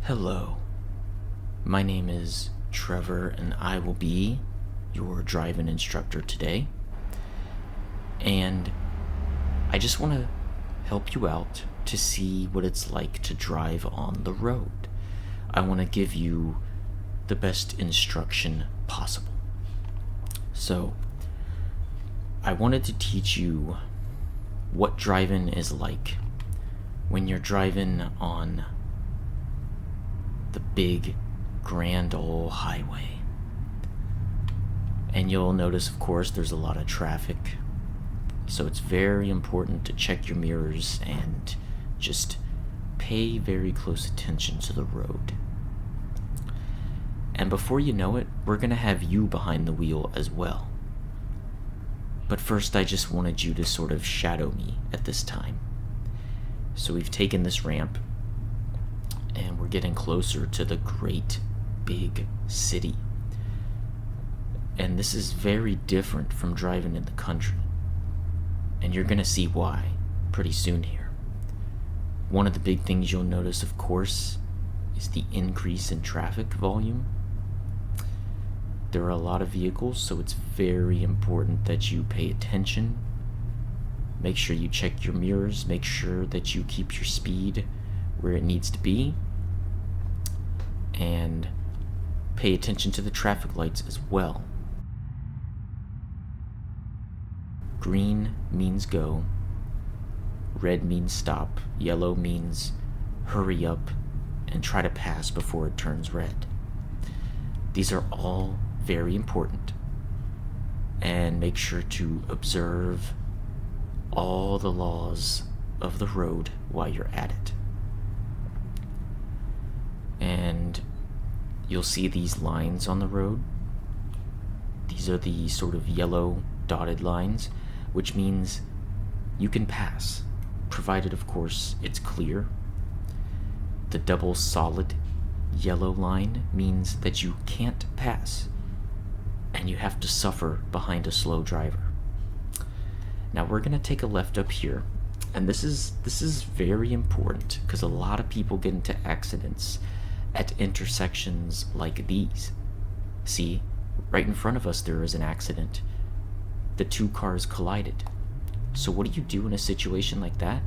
Hello, my name is Trevor and I will be your driving instructor today. And I just want to help you out to see what it's like to drive on the road. I want to give you the best instruction possible. So, I wanted to teach you what driving is like when you're driving on the big grand ole highway. And you'll notice, of course, there's a lot of traffic, so it's very important to check your mirrors and just pay very close attention to the road. And before you know it, we're gonna have you behind the wheel as well. But first, I just wanted you to sort of shadow me at this time. So we've taken this ramp and we're getting closer to the great big city. And this is very different from driving in the country. And you're gonna see why pretty soon here. One of the big things you'll notice, of course, is the increase in traffic volume. There are a lot of vehicles, so it's very important that you pay attention. Make sure you check your mirrors, make sure that you keep your speed where it needs to be, and pay attention to the traffic lights as well. Green means go, red means stop, yellow means hurry up and try to pass before it turns red. These are all very important, and make sure to observe all the laws of the road while you're at it. And you'll see these lines on the road. These are the sort of yellow dotted lines, which means you can pass, provided, of course, it's clear. The double solid yellow line means that you can't pass, and you have to suffer behind a slow driver. Now we're gonna take a left up here, and this is very important because a lot of people get into accidents at intersections like these. See, right in front of us there is an accident. The two cars collided. So what do you do in a situation like that?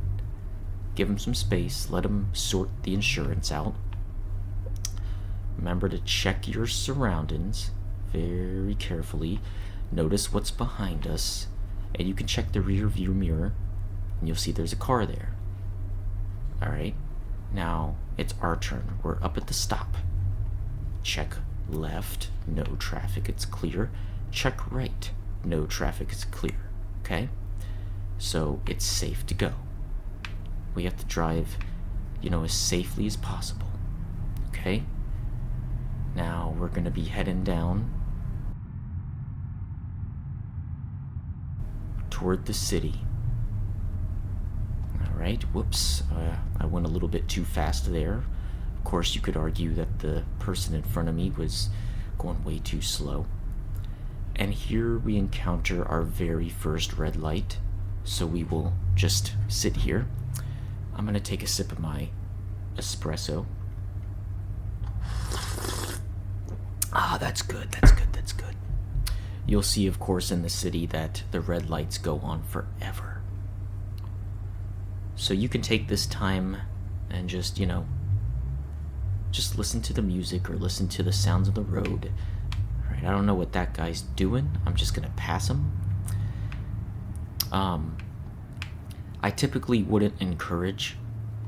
Give them some space, let them sort the insurance out. Remember to check your surroundings very carefully. Notice what's behind us, and you can check the rear view mirror, and you'll see there's a car there. Alright, now it's our turn. We're up at the stop. Check left, no traffic, it's clear. Check right, no traffic, it's clear. Okay? So it's safe to go. We have to drive, as safely as possible. Okay? Now we're gonna be heading down toward the city. Alright, whoops, I went a little bit too fast there. Of course, you could argue that the person in front of me was going way too slow. And here we encounter our very first red light, so we will just sit here. I'm gonna take a sip of my espresso. That's good. You'll see, of course, in the city that the red lights go on forever. So you can take this time and just listen to the music or listen to the sounds of the road. Alright, I don't know what that guy's doing. I'm just gonna pass him. I typically wouldn't encourage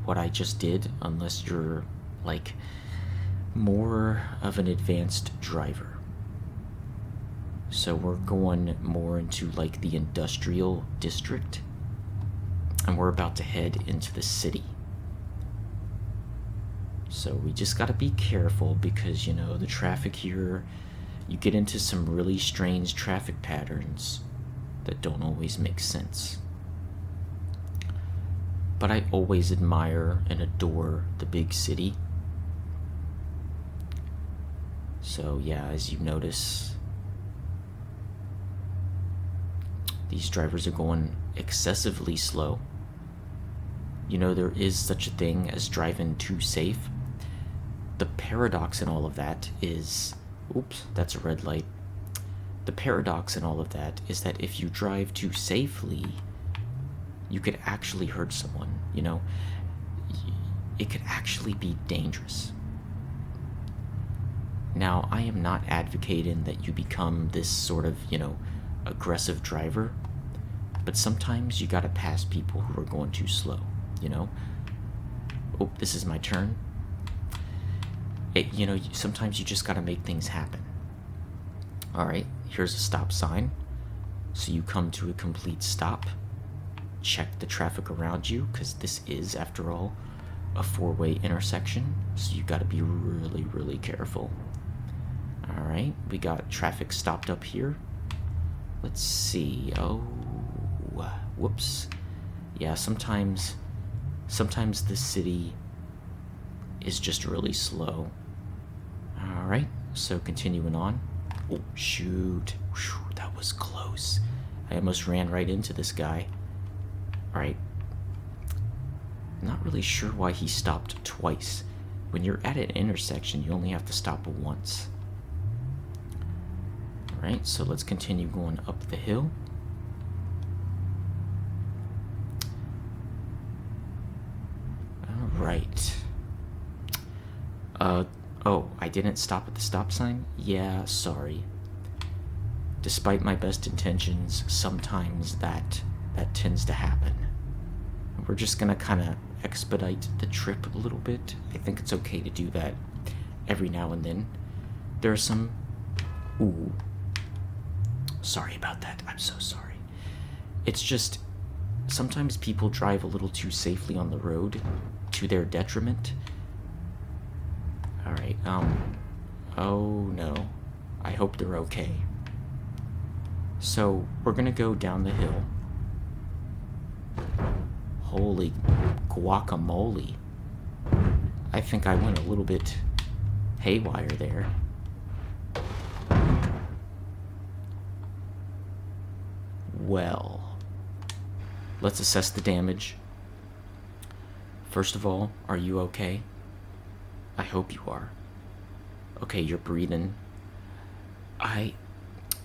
what I just did unless you're more of an advanced driver. So we're going more into the industrial district, and we're about to head into the city. So we just gotta be careful because the traffic here, you get into some really strange traffic patterns that don't always make sense. But I always admire and adore the big city. So yeah, as you notice, these drivers are going excessively slow. There is such a thing as driving too safe. the paradox in all of that is, oops, that's a red light. The paradox in all of that is that if you drive too safely, you could actually hurt someone, you know? It could actually be dangerous. Now, I am not advocating that you become this sort of, aggressive driver, but sometimes you gotta pass people who are going too slow, you know? Oh, this is my turn. Sometimes you just gotta make things happen. Alright, here's a stop sign. So you come to a complete stop. Check the traffic around you, because this is, after all, a four-way intersection. So you gotta be really, really careful. Alright, we got traffic stopped up here. Let's see. Oh, whoops. Yeah, sometimes the city is just really slow. Alright, so continuing on. Oh, shoot. Whew, that was close. I almost ran right into this guy. Alright. Not really sure why he stopped twice. When you're at an intersection, you only have to stop once. Alright, so let's continue going up the hill. Alright. Oh, I didn't stop at the stop sign? Yeah, sorry. Despite my best intentions, sometimes that tends to happen. We're just gonna kind of expedite the trip a little bit. I think it's okay to do that every now and then. There are some... Ooh. Sorry about that. I'm so sorry. It's just... Sometimes people drive a little too safely on the road to their detriment. Alright, oh no. I hope they're okay. So, we're gonna go down the hill. Holy guacamole. I think I went a little bit haywire there. Well, let's assess the damage. First of all, are you okay? I hope you are. Okay, you're breathing.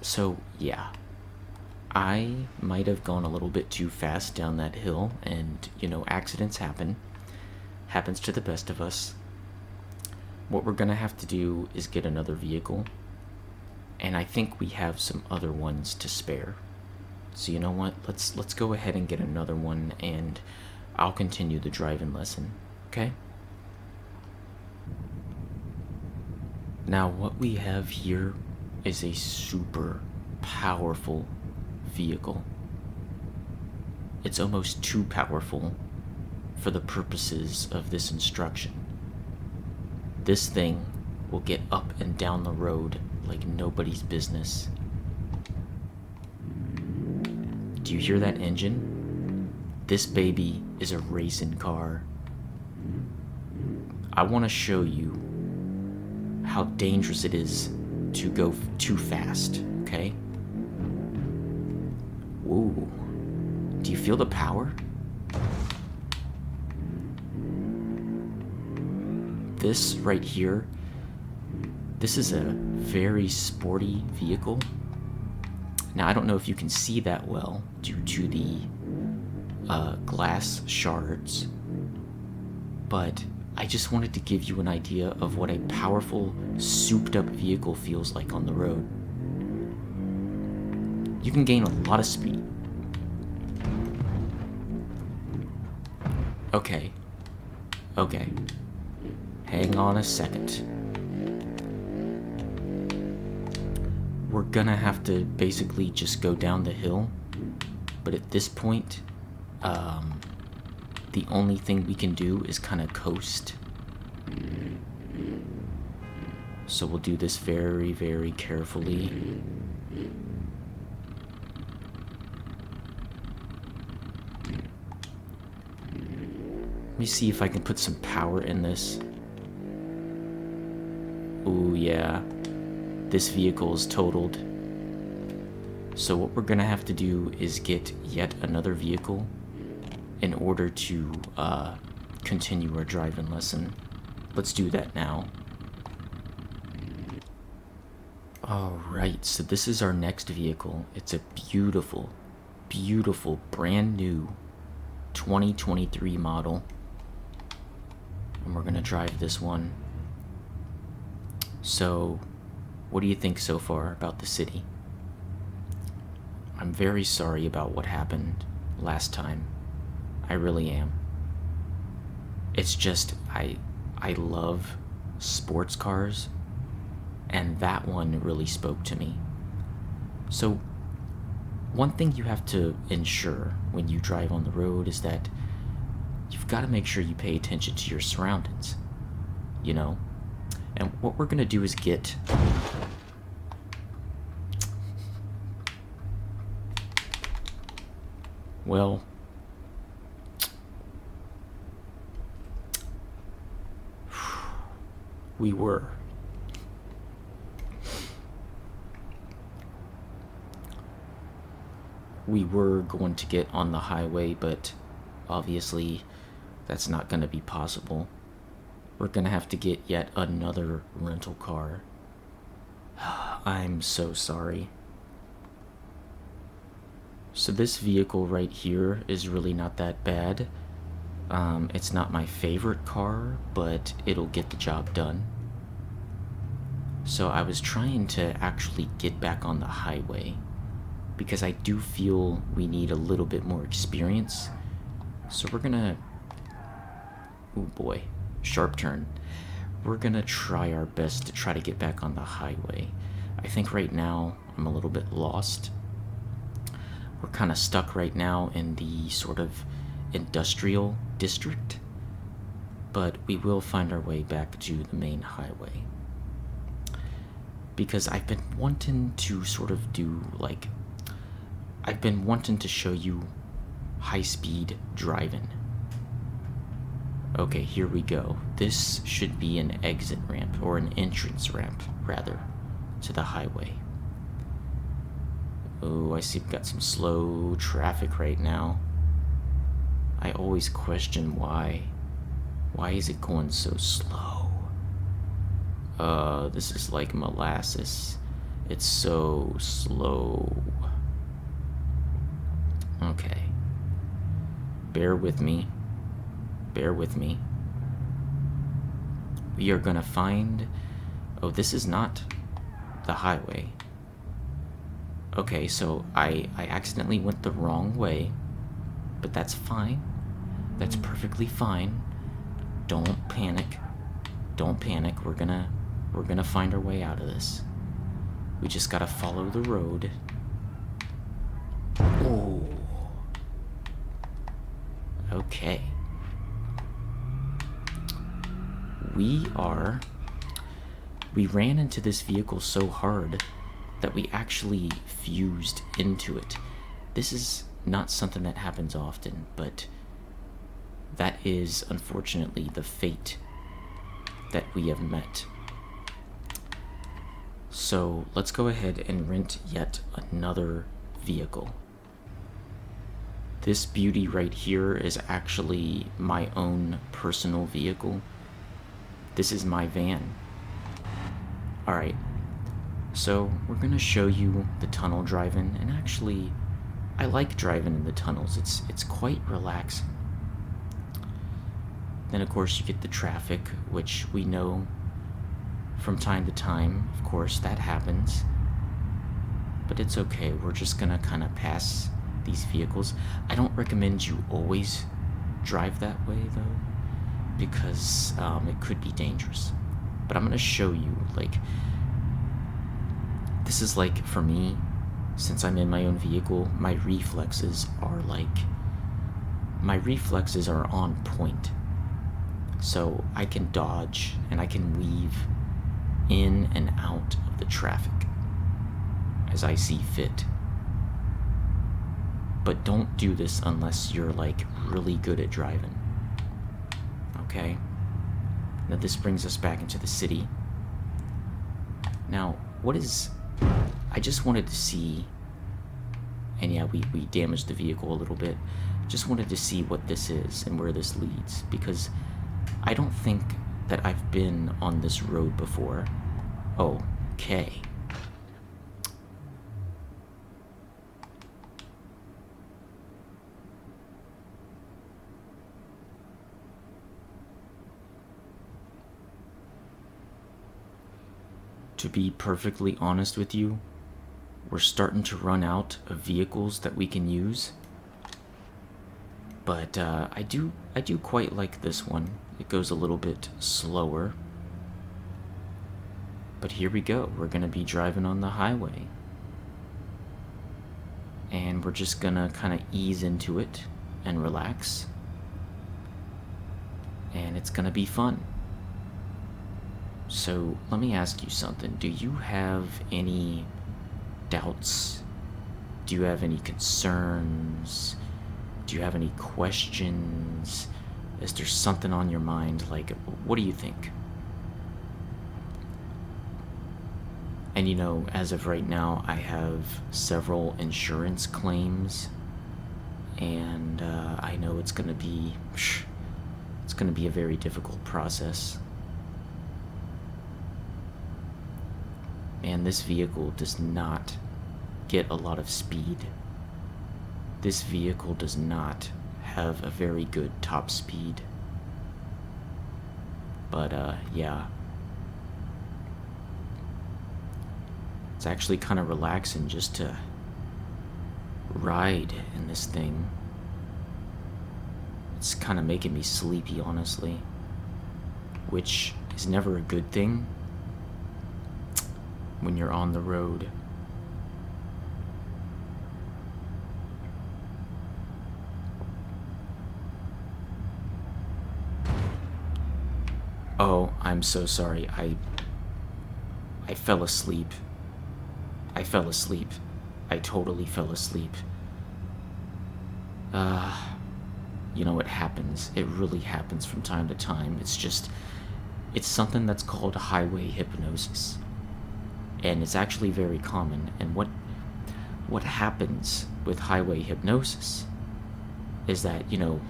So, yeah. I might have gone a little bit too fast down that hill, and, accidents happen. Happens to the best of us. What we're gonna have to do is get another vehicle, and I think we have some other ones to spare. So you know what? Let's go ahead and get another one, and I'll continue the driving lesson, okay? Now, what we have here is a super powerful vehicle. It's almost too powerful for the purposes of this instruction. This thing will get up and down the road like nobody's business. Do you hear that engine? This baby is a racing car. I want to show you how dangerous it is to go too fast, okay? Whoa. Do you feel the power? This right here, this is a very sporty vehicle. Now, I don't know if you can see that well due to the glass shards, but I just wanted to give you an idea of what a powerful, souped-up vehicle feels like on the road. You can gain a lot of speed. Okay. Hang on a second. We're gonna have to basically just go down the hill, but at this point, the only thing we can do is kind of coast. So we'll do this very, very carefully. Let me see if I can put some power in this. Ooh, yeah. This vehicle is totaled. So what we're gonna have to do is get yet another vehicle in order to continue our driving lesson. Let's do that now. Alright, so this is our next vehicle. It's a beautiful, beautiful, brand new 2023 model. And we're gonna drive this one. So, what do you think so far about the city? I'm very sorry about what happened last time. I really am. It's just, I love sports cars, and that one really spoke to me. So, one thing you have to ensure when you drive on the road is that you've got to make sure you pay attention to your surroundings, you know? And what we're gonna do is get... Well... We were going to get on the highway, but obviously that's not going to be possible. We're going to have to get yet another rental car. I'm so sorry. So this vehicle right here is really not that bad. It's not my favorite car, but it'll get the job done. So I was trying to actually get back on the highway because I do feel we need a little bit more experience. So we're gonna... Oh boy, sharp turn. We're gonna try our best to try to get back on the highway. I think right now I'm a little bit lost. We're kind of stuck right now in the sort of industrial district, but we will find our way back to the main highway. Because I've been wanting to sort of do like... I've been wanting to show you high-speed driving. Okay, here we go. This should be an exit ramp, or an entrance ramp, rather, to the highway. Oh, I see we've got some slow traffic right now. I always question why. Why is it going so slow? This is like molasses. It's so slow. Okay. Bear with me. Bear with me. We are gonna find... Oh, this is not the highway. Okay, so I accidentally went the wrong way, but that's fine. That's perfectly fine. Don't panic. Don't panic. We're gonna find our way out of this. We just gotta follow the road. Oh. Okay. We ran into this vehicle so hard that we actually fused into it. This is not something that happens often, but that is unfortunately the fate that we have met. So let's go ahead and rent yet another vehicle. This beauty right here is actually my own personal vehicle. This is my van. Alright, so we're gonna show you the tunnel driving, and actually, I like driving in the tunnels. It's quite relaxing. Then of course you get the traffic, which we know from time to time, of course, that happens. But it's okay, we're just gonna kind of pass these vehicles. I don't recommend you always drive that way though, because it could be dangerous. But I'm gonna show you, like, this is like, for me, since I'm in my own vehicle, my reflexes are on point. So I can dodge and I can weave in and out of the traffic as I see fit. But don't do this unless you're like really good at driving. Okay? Now this brings us back into the city. Now, what is... I just wanted to see... And yeah, we damaged the vehicle a little bit. Just wanted to see what this is and where this leads, because I don't think that I've been on this road before. Oh, okay. to be perfectly honest with you, we're starting to run out of vehicles that we can use. But I do quite like this one. It goes a little bit slower. But here we go. We're going to be driving on the highway. And we're just going to kind of ease into it and relax. And it's going to be fun. So let me ask you something. Do you have any doubts? Do you have any concerns? Do you have any questions? Is there something on your mind? Like, what do you think? And you know, as of right now, I have several insurance claims, and I know it's gonna be a very difficult process. Man, this vehicle does not get a lot of speed. This vehicle does not have a very good top speed. But yeah. It's actually kind of relaxing just to ride in this thing. It's kind of making me sleepy, honestly, which is never a good thing when you're on the road. Oh, I'm so sorry. I fell asleep. I totally fell asleep. You know, it happens. It really happens from time to time. It's something that's called highway hypnosis. And it's actually very common. And what happens with highway hypnosis is that, you know,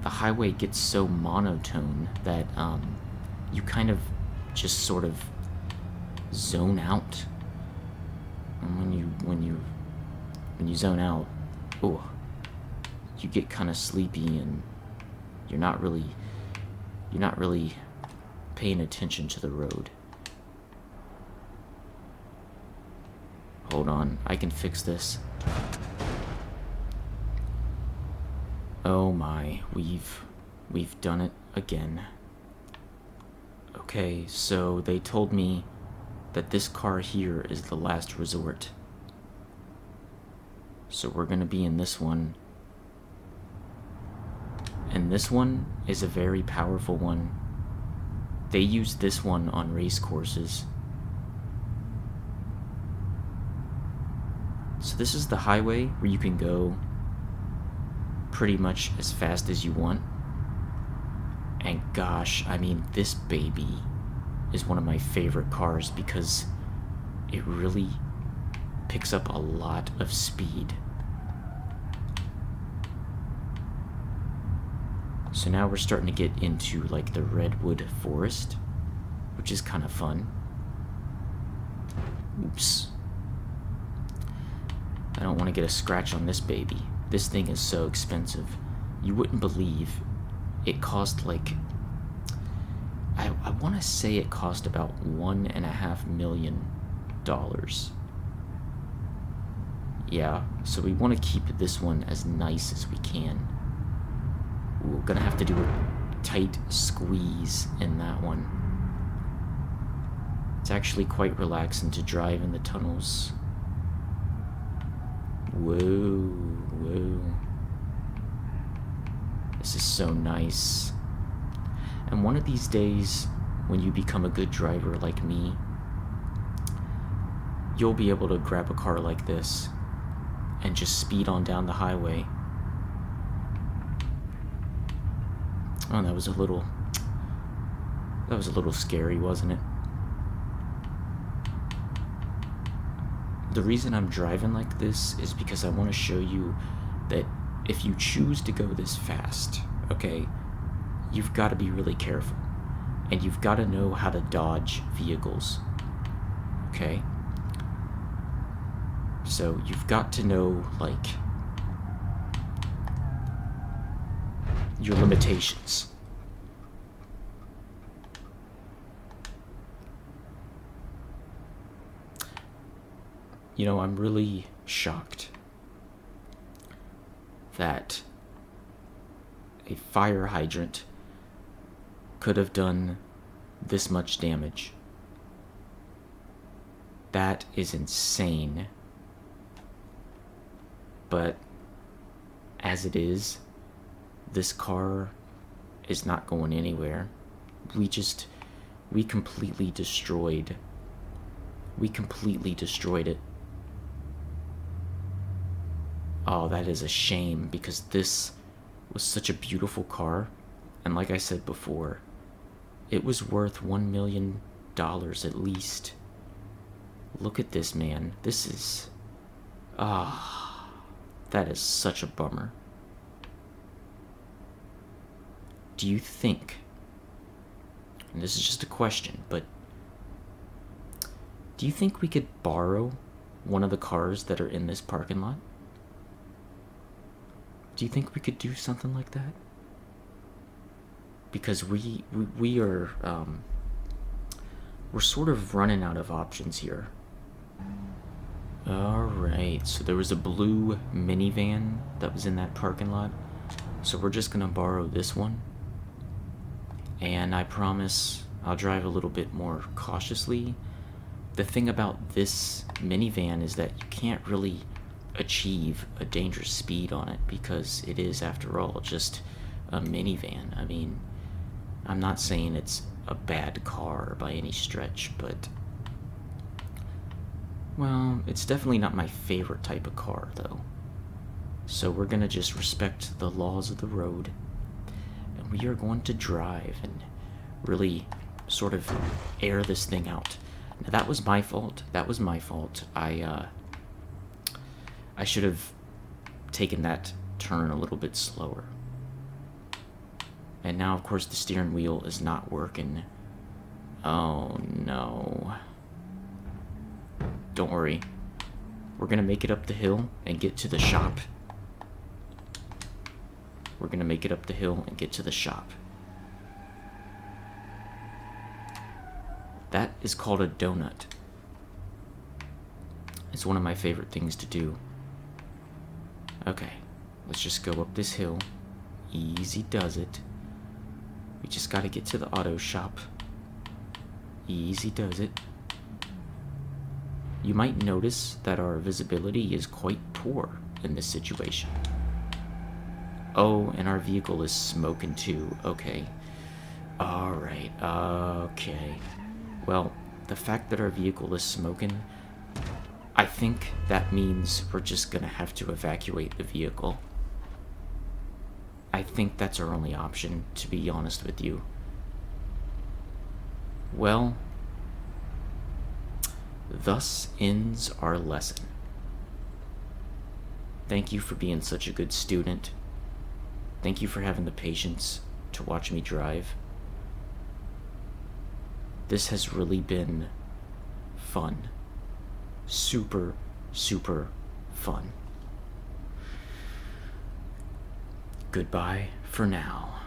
the highway gets so monotone that you kind of just sort of zone out. And when you zone out, ooh, you get kind of sleepy, and you're not really paying attention to the road. Hold on, I can fix this. Oh my, we've done it again. Okay, so they told me that this car here is the last resort. So we're gonna be in this one. And this one is a very powerful one. They use this one on race courses. So this is the highway where you can go pretty much as fast as you want. And gosh, I mean, this baby is one of my favorite cars because it really picks up a lot of speed. So now we're starting to get into like the redwood forest, which is kind of fun. Oops. I don't want to get a scratch on this baby. This thing is so expensive. You wouldn't believe it cost like, I want to say it cost about $1.5 million. Yeah, so we want to keep this one as nice as we can. We're gonna have to do a tight squeeze in that one. It's actually quite relaxing to drive in the tunnels. Whoa, whoa. This is so nice. And one of these days, when you become a good driver like me, you'll be able to grab a car like this and just speed on down the highway. Oh, that was a little scary, wasn't it? The reason I'm driving like this is because I want to show you that if you choose to go this fast, okay, you've got to be really careful. And you've got to know how to dodge vehicles, okay? So you've got to know, like, your limitations. I'm really shocked that a fire hydrant could have done this much damage. That is insane. But as it is, this car is not going anywhere. We completely destroyed it. Oh, that is a shame, because this was such a beautiful car, and like I said before, it was worth $1 million at least. Look at this, man. This is... that is such a bummer. Do you think, and this is just a question, but do you think we could borrow one of the cars that are in this parking lot? Do you think we could do something like that? Because we're sort of running out of options here. Alright, so there was a blue minivan that was in that parking lot. So we're just gonna borrow this one. And I promise I'll drive a little bit more cautiously. The thing about this minivan is that you can't really achieve a dangerous speed on it, because it is, after all, just a minivan. I mean, I'm not saying it's a bad car by any stretch, but... well, it's definitely not my favorite type of car, though. So we're gonna just respect the laws of the road, and we are going to drive and really sort of air this thing out. Now, that was my fault. I should have taken that turn a little bit slower. And now, of course, the steering wheel is not working. Oh, no. Don't worry. We're gonna make it up the hill and get to the shop. That is called a donut. It's one of my favorite things to do. Okay, let's just go up this hill. Easy does it. We just gotta get to the auto shop. Easy does it. You might notice that our visibility is quite poor in this situation. Oh, and our vehicle is smoking too. Okay. Alright, okay. Well, the fact that our vehicle is smoking, I think that means we're just gonna have to evacuate the vehicle. I think that's our only option, to be honest with you. Well, thus ends our lesson. Thank you for being such a good student. Thank you for having the patience to watch me drive. This has really been fun. Super, super fun. Goodbye for now.